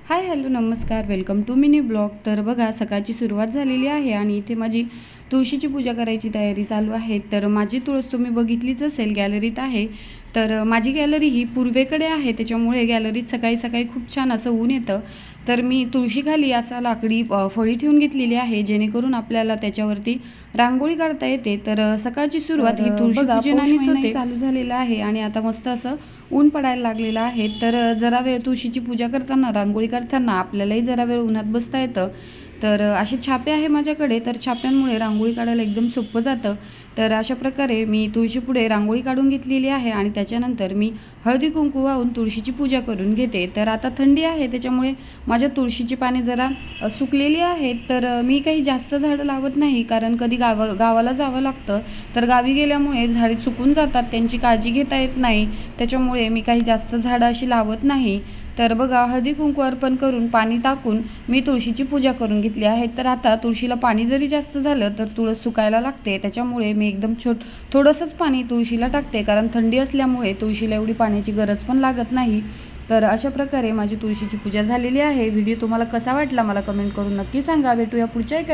Hi hello नमस्कार, welcome to mini blog. तर बघा, सकाळची सुरुवात झालेली आहे आणि इथे माझी तुळशीची पूजा करायची तयारी चालू आहे. तर माझी तुळस तुम्ही बघितलीच असेल, गॅलरीत आहे. तर माझी गॅलरी ही पूर्वेकडे आहे, त्याच्यामुळे गॅलरीत सकाळी सकाळी खूप छान असं ऊन येतं. तर मी तुळशीखाली असा लाकडी फळी ठेवून घेतलेली आहे, जेणेकरून आपल्याला त्याच्यावरती रांगोळी काढता येते. तर सकाळची सुरुवात ही तुळशी पूजनानेच होते. चालू झालेलं आहे आणि आता मस्त असं ऊन पडायला लागलेलं आहे. तर जरा वेळ तुळशीची पूजा करताना, रांगोळी काढताना आपल्यालाही जरा वेळ उन्हात बसता येतं. तर असे छापे आहे माझ्याकडे, तर छाप्यांमुळे रांगोळी काढायला एकदम सोपं जातं. तर अशा प्रकारे मी तुळशीपुढे रांगोळी काढून घेतलेली आहे आणि त्याच्यानंतर मी हळदी कुंकू वाहून तुळशीची पूजा करून घेते. तर आता थंडी आहे, त्याच्यामुळे माझ्या तुळशीची पाने जरा सुकलेली आहेत. तर मी काही जास्त झाडं लावत नाही, कारण कधी गावाला जावं लागतं. तर गावी गेल्यामुळे झाडे सुकून जातात, त्यांची काळजी घेता येत नाही. त्याच्यामुळे मी काही जास्त झाडं अशी लावत नाही. तर बघा, हळदी कुंकू अर्पण करून पाणी टाकून मी तुळशीची पूजा करून घेतली आहे. तर आता तुळशीला पाणी जरी जास्त झालं तर तुळस सुकायला लागते, त्याच्यामुळे मी एकदम थोडंसंच पाणी तुळशीला टाकते, कारण थंडी असल्यामुळे तुळशीला एवढी पाण्याची गरज पण लागत नाही. तर अशा प्रकारे माझी तुळशीची पूजा झालेली आहे. व्हिडिओ तुम्हाला कसा वाटला मला कमेंट करून नक्की सांगा. भेटूया पुढच्या एका